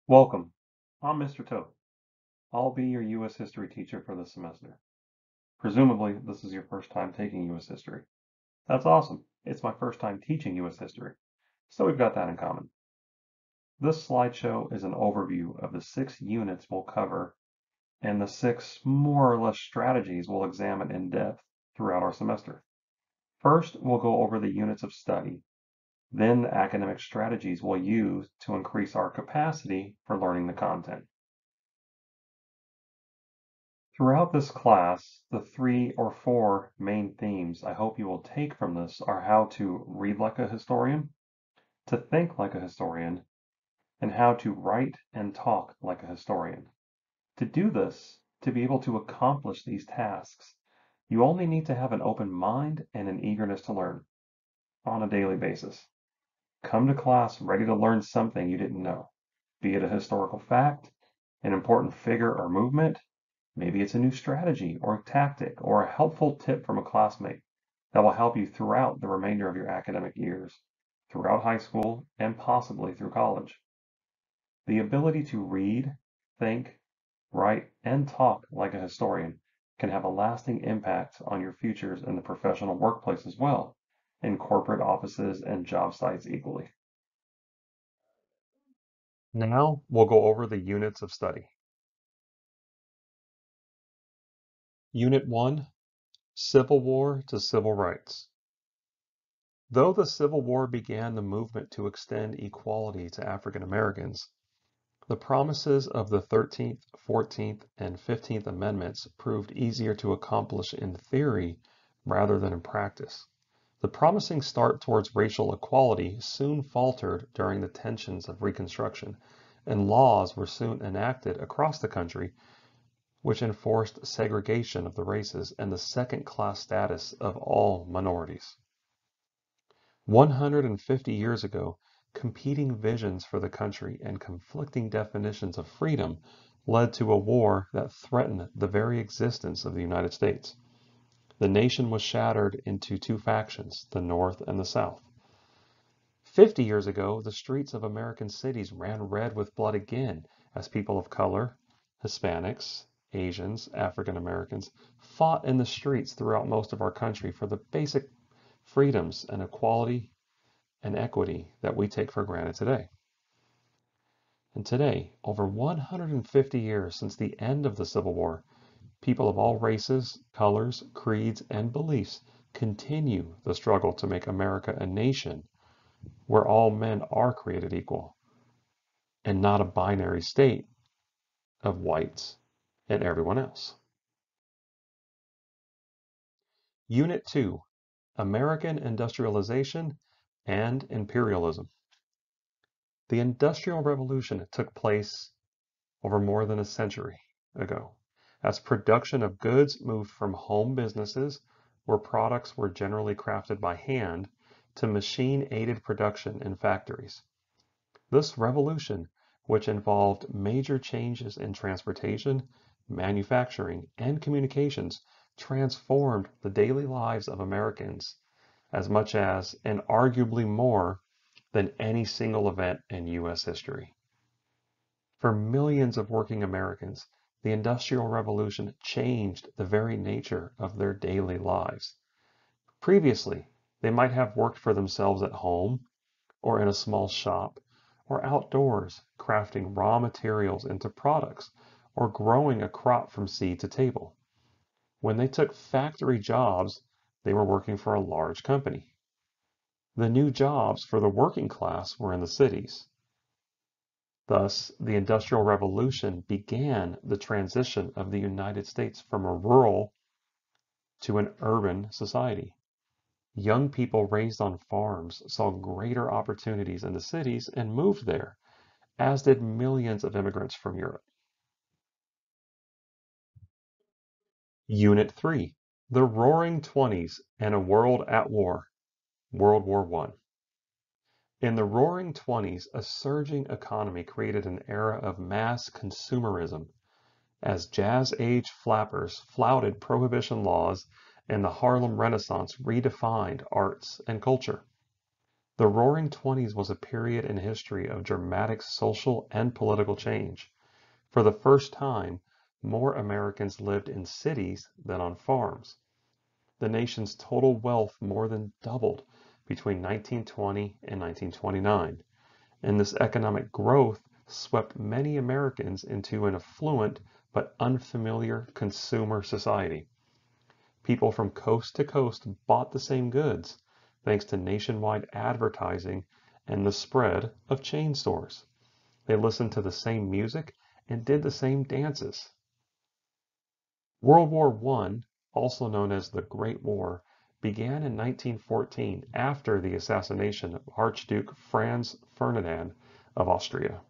Welcome. I'm Mr. Toad. I'll be your U.S. history teacher for this semester. Presumably, this is your first time taking U.S. history. That's awesome. It's my first time teaching U.S. history, so we've got that in common. This slideshow is an overview of the 6 units we'll cover and the 6 more or less strategies we'll examine in depth throughout our semester. First, we'll go over the units of study, then the academic strategies we'll use to increase our capacity for learning the content. Throughout this class, the 3 or 4 main themes I hope you will take from this are how to read like a historian, to think like a historian, and how to write and talk like a historian. To do this, to be able to accomplish these tasks, you only need to have an open mind and an eagerness to learn on a daily basis. Come to class ready to learn something you didn't know, be it a historical fact, an important figure or movement. Maybe it's a new strategy or tactic or a helpful tip from a classmate that will help you throughout the remainder of your academic years, throughout high school, and possibly through college. The ability to read, think, write, and talk like a historian can have a lasting impact on your futures in the professional workplace as well, in corporate offices and job sites equally. Now we'll go over the units of study. Unit 1, Civil War to Civil Rights. Though the Civil War began the movement to extend equality to African Americans, the promises of the 13th, 14th, and 15th Amendments proved easier to accomplish in theory rather than in practice. The promising start towards racial equality soon faltered during the tensions of Reconstruction, and laws were soon enacted across the country which enforced segregation of the races and the second-class status of all minorities. 150 years ago, competing visions for the country and conflicting definitions of freedom led to a war that threatened the very existence of the United States. The nation was shattered into 2 factions, the North and the South. 50 years ago, the streets of American cities ran red with blood again as people of color, Hispanics, Asians, African Americans fought in the streets throughout most of our country for the basic freedoms and equality and equity that we take for granted today. And today, over 150 years since the end of the Civil War, people of all races, colors, creeds, and beliefs continue the struggle to make America a nation where all men are created equal and not a binary state of whites and everyone else. Unit 2, American Industrialization and Imperialism. The Industrial Revolution took place over more than a century ago, as production of goods moved from home businesses, where products were generally crafted by hand, to machine-aided production in factories. This revolution, which involved major changes in transportation, manufacturing, and communications, transformed the daily lives of Americans as much as, and arguably more, than any single event in U.S. history. For millions of working Americans, the Industrial Revolution changed the very nature of their daily lives. Previously, they might have worked for themselves at home, or in a small shop, or outdoors, crafting raw materials into products, or growing a crop from seed to table. When they took factory jobs, they were working for a large company. The new jobs for the working class were in the cities. Thus, the Industrial Revolution began the transition of the United States from a rural to an urban society. Young people raised on farms saw greater opportunities in the cities and moved there, as did millions of immigrants from Europe. Unit 3, The Roaring Twenties and a World at War, World War I. In the Roaring Twenties, a surging economy created an era of mass consumerism as Jazz Age flappers flouted prohibition laws and the Harlem Renaissance redefined arts and culture. The Roaring Twenties was a period in history of dramatic social and political change. For the first time, more Americans lived in cities than on farms. The nation's total wealth more than doubled between 1920 and 1929, and this economic growth swept many Americans into an affluent but unfamiliar consumer society. People from coast to coast bought the same goods, thanks to nationwide advertising and the spread of chain stores. They listened to the same music and did the same dances. World War I, also known as the Great War, began in 1914 after the assassination of Archduke Franz Ferdinand of Austria.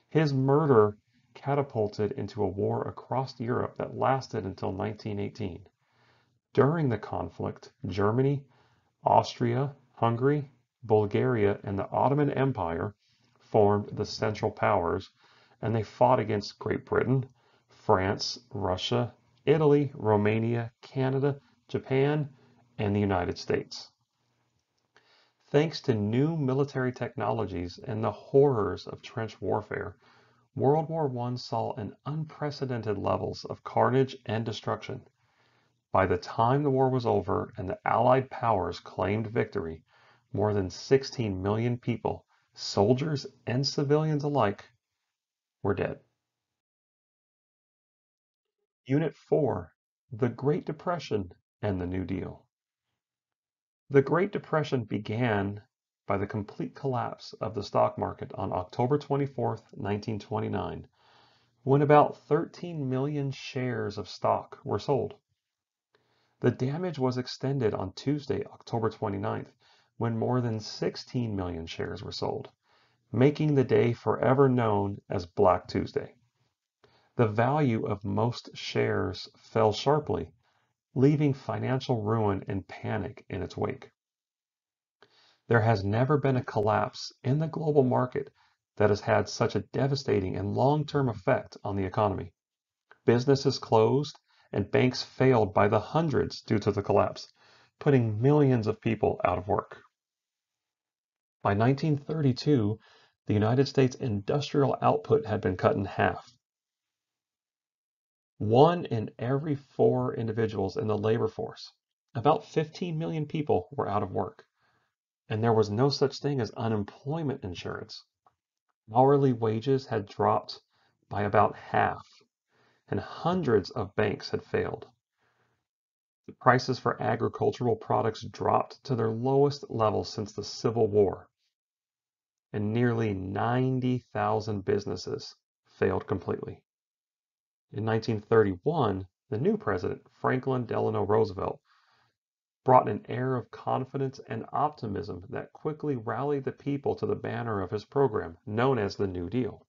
His murder catapulted into a war across Europe that lasted until 1918. During the conflict, Germany, Austria, Hungary, Bulgaria, and the Ottoman Empire formed the Central Powers, and they fought against Great Britain, France, Russia, Italy, Romania, Canada, Japan, and the United States. Thanks to new military technologies and the horrors of trench warfare, World War I saw an unprecedented levels of carnage and destruction. By the time the war was over and the Allied powers claimed victory, more than 16 million people, soldiers and civilians alike, were dead. Unit 4, the Great Depression and the New Deal. The Great Depression began by the complete collapse of the stock market on October 24, 1929, when about 13 million shares of stock were sold. The damage was extended on Tuesday, October 29th, when more than 16 million shares were sold, making the day forever known as Black Tuesday. The value of most shares fell sharply, leaving financial ruin and panic in its wake. There has never been a collapse in the global market that has had such a devastating and long-term effect on the economy. Businesses closed and banks failed by the hundreds due to the collapse, putting millions of people out of work. By 1932, the United States industrial output had been cut in half. 1 in every 4 individuals in the labor force, about 15 million people, were out of work, and there was no such thing as unemployment insurance. Hourly wages had dropped by about half, and hundreds of banks had failed. The prices for agricultural products dropped to their lowest level since the Civil War, and nearly 90,000 businesses failed completely. In 1931, the new president, Franklin Delano Roosevelt, brought an air of confidence and optimism that quickly rallied the people to the banner of his program, known as the New Deal.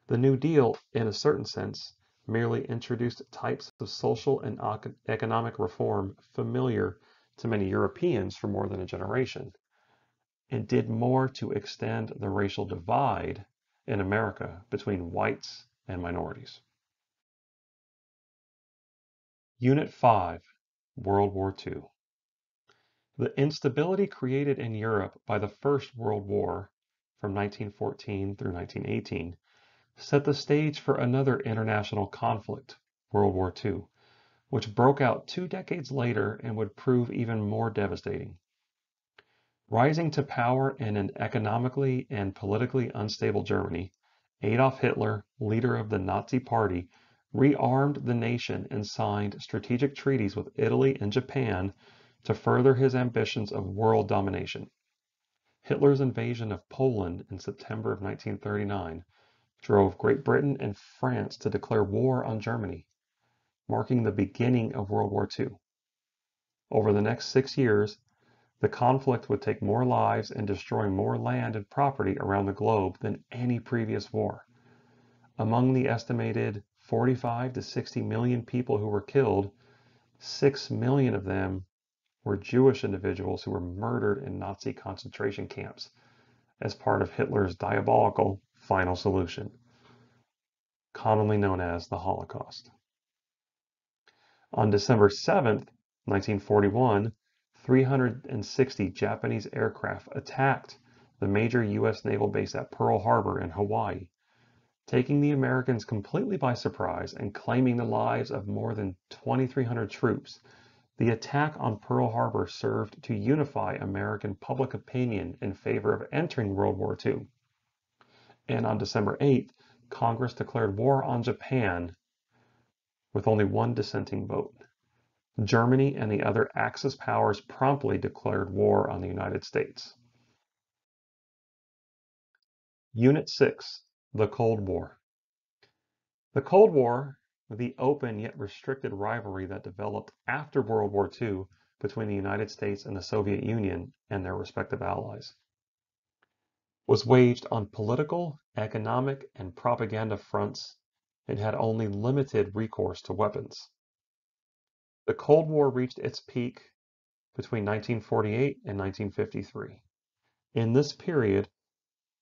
The New Deal, in a certain sense, merely introduced types of social and economic reform familiar to many Europeans for more than a generation, and did more to extend the racial divide in America between whites and minorities. Unit 5, World War II. The instability created in Europe by the First World War from 1914 through 1918 set the stage for another international conflict, World War II, which broke out 2 decades later and would prove even more devastating. Rising to power in an economically and politically unstable Germany, Adolf Hitler, leader of the Nazi Party, rearmed the nation and signed strategic treaties with Italy and Japan to further his ambitions of world domination. Hitler's invasion of Poland in September of 1939 drove Great Britain and France to declare war on Germany, marking the beginning of World War II. Over the next 6 years, the conflict would take more lives and destroy more land and property around the globe than any previous war. Among the estimated 45 to 60 million people who were killed, 6 million of them were Jewish individuals who were murdered in Nazi concentration camps as part of Hitler's diabolical final solution, commonly known as the Holocaust. On December 7, 1941, 360 Japanese aircraft attacked the major U.S. naval base at Pearl Harbor in Hawaii, taking the Americans completely by surprise and claiming the lives of more than 2,300 troops. The attack on Pearl Harbor served to unify American public opinion in favor of entering World War II. And on December 8th, Congress declared war on Japan with only one dissenting vote. Germany and the other Axis powers promptly declared war on the United States. Unit 6, the Cold War. The Cold War, the open yet restricted rivalry that developed after World War II between the United States and the Soviet Union and their respective allies, was waged on political, economic, and propaganda fronts and had only limited recourse to weapons. The Cold War reached its peak between 1948 and 1953. In this period,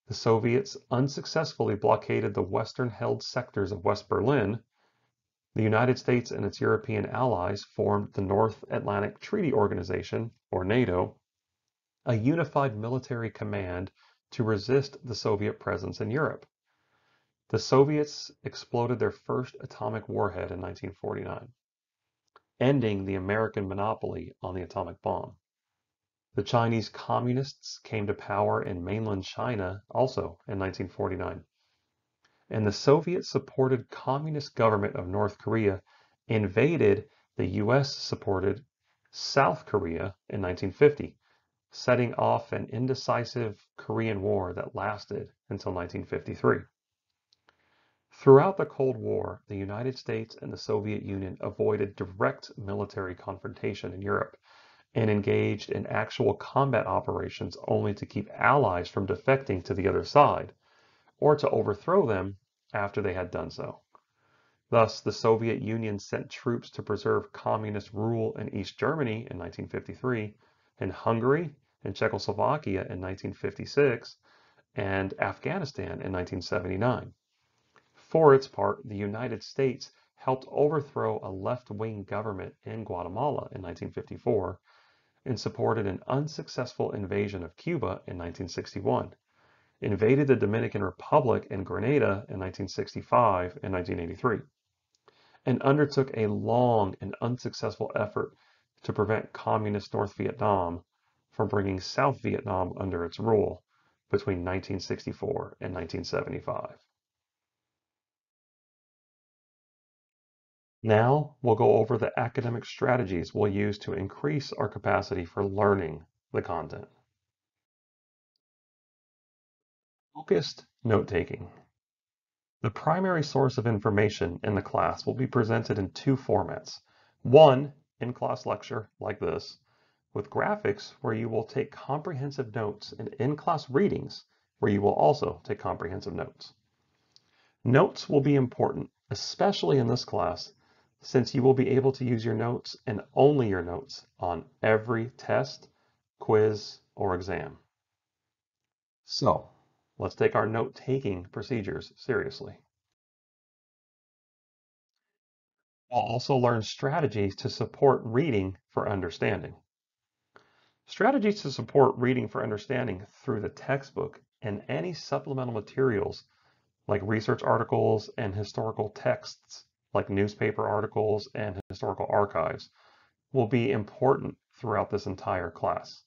the Soviets unsuccessfully blockaded the Western-held sectors of West Berlin. The United States and its European allies formed the North Atlantic Treaty Organization, or NATO, a unified military command to resist the Soviet presence in Europe. The Soviets exploded their first atomic warhead in 1949, ending the American monopoly on the atomic bomb. The Chinese Communists came to power in mainland China also in 1949. And the Soviet-supported Communist government of North Korea invaded the US-supported South Korea in 1950, setting off an indecisive Korean War that lasted until 1953. Throughout the Cold War, the United States and the Soviet Union avoided direct military confrontation in Europe and engaged in actual combat operations only to keep allies from defecting to the other side, or to overthrow them after they had done so. Thus, the Soviet Union sent troops to preserve communist rule in East Germany in 1953, in Hungary and Czechoslovakia in 1956, and Afghanistan in 1979. For its part, the United States helped overthrow a left-wing government in Guatemala in 1954, and supported an unsuccessful invasion of Cuba in 1961, invaded the Dominican Republic and Grenada in 1965 and 1983, and undertook a long and unsuccessful effort to prevent communist North Vietnam from bringing South Vietnam under its rule between 1964 and 1975. Now we'll go over the academic strategies we'll use to increase our capacity for learning the content. Focused note-taking. The primary source of information in the class will be presented in two formats. One, in-class lecture, like this, with graphics where you will take comprehensive notes, and in-class readings where you will also take comprehensive notes. Notes will be important, especially in this class, since you will be able to use your notes and only your notes on every test, quiz, or exam. So, let's take our note-taking procedures seriously. We'll also learn strategies to support reading for understanding. Strategies to support reading for understanding through the textbook and any supplemental materials like research articles and historical texts like newspaper articles and historical archives will be important throughout this entire class.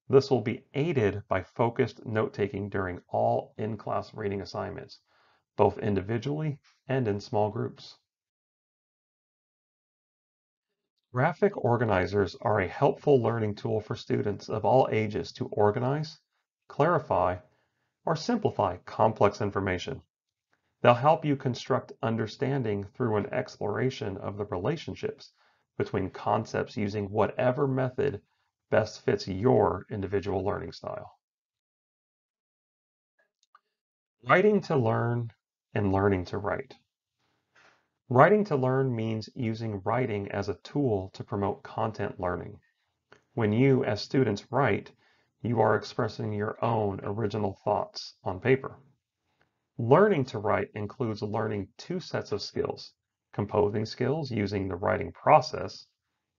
This will be aided by focused note-taking during all in-class reading assignments, both individually and in small groups. Graphic organizers are a helpful learning tool for students of all ages to organize, clarify, or simplify complex information. They'll help you construct understanding through an exploration of the relationships between concepts using whatever method best fits your individual learning style. Writing to learn and learning to write. Writing to learn means using writing as a tool to promote content learning. When you, as students, write, you are expressing your own original thoughts on paper. Learning to write includes learning two sets of skills: composing skills using the writing process,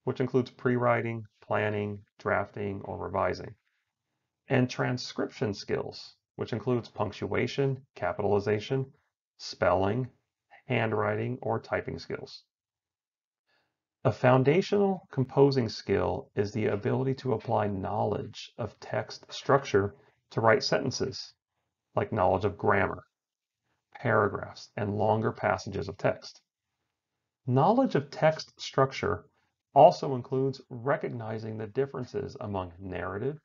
which includes pre-writing, planning, drafting, or revising. And transcription skills, which includes punctuation, capitalization, spelling, handwriting, or typing skills. A foundational composing skill is the ability to apply knowledge of text structure to write sentences, like knowledge of grammar, paragraphs, and longer passages of text. Knowledge of text structure also includes recognizing the differences among narrative,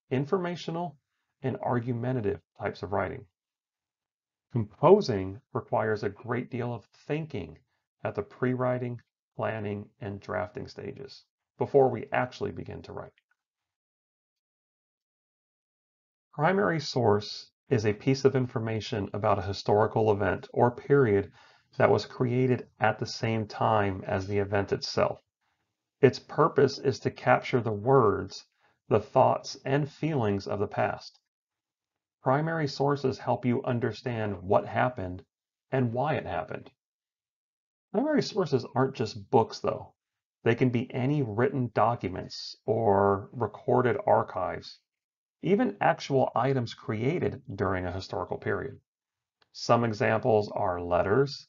informational, and argumentative types of writing. Composing requires a great deal of thinking at the pre-writing, planning, and drafting stages before we actually begin to write. Primary source is a piece of information about a historical event or period that was created at the same time as the event itself. Its purpose is to capture the words, the thoughts, and feelings of the past. Primary sources help you understand what happened and why it happened. Primary sources aren't just books, though. They can be any written documents or recorded archives, even actual items created during a historical period. Some examples are letters,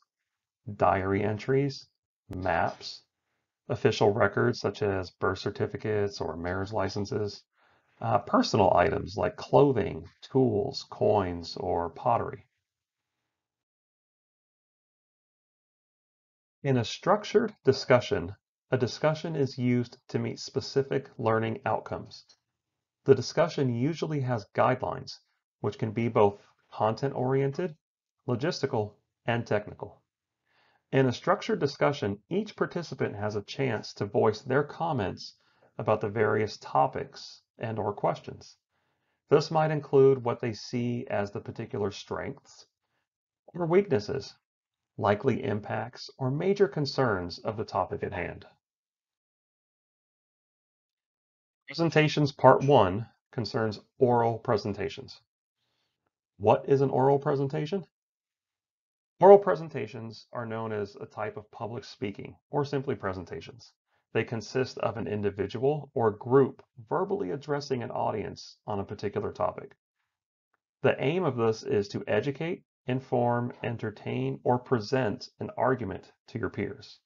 diary entries, maps, official records such as birth certificates or marriage licenses, personal items like clothing, tools, coins, or pottery. In a structured discussion, a discussion is used to meet specific learning outcomes. The discussion usually has guidelines, which can be both content-oriented, logistical, and technical. In a structured discussion, each participant has a chance to voice their comments about the various topics and/or questions. This might include what they see as the particular strengths or weaknesses, likely impacts, or major concerns of the topic at hand. Presentations Part 1 concerns oral presentations. What is an oral presentation? Oral presentations are known as a type of public speaking, or simply presentations. They consist of an individual or group verbally addressing an audience on a particular topic. The aim of this is to educate, inform, entertain, or present an argument to your peers.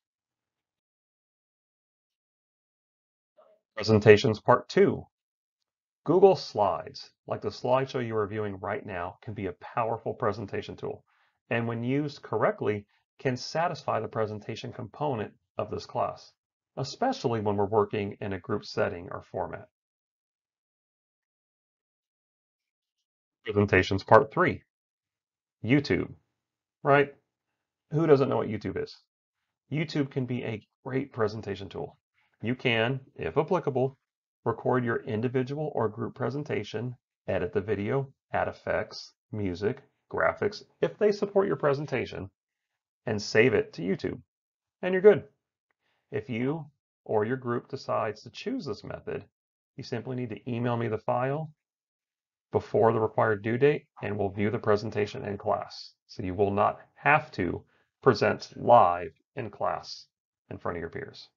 Presentations Part 2. Google Slides, like the slideshow you are viewing right now, can be a powerful presentation tool, and when used correctly, can satisfy the presentation component of this class, especially when we're working in a group setting or format. Presentations Part 3. YouTube, right? Who doesn't know what YouTube is? YouTube can be a great presentation tool. You can, if applicable, record your individual or group presentation, edit the video, add effects, music, graphics, if they support your presentation, and save it to YouTube. And you're good. If you or your group decides to choose this method, you simply need to email me the file before the required due date, and we'll view the presentation in class. So you will not have to present live in class in front of your peers.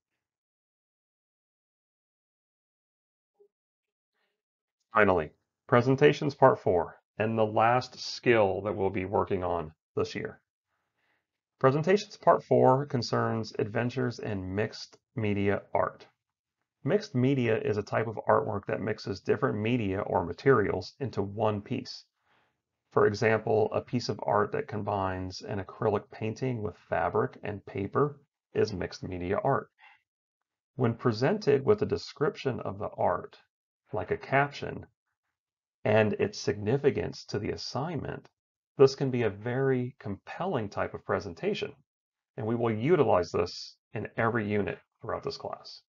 Finally, presentations part 4, and the last skill that we'll be working on this year. Presentations part 4 concerns adventures in mixed media art. Mixed media is a type of artwork that mixes different media or materials into one piece. For example, a piece of art that combines an acrylic painting with fabric and paper is mixed media art. When presented with a description of the art, like a caption, and its significance to the assignment, this can be a very compelling type of presentation, and we will utilize this in every unit throughout this class.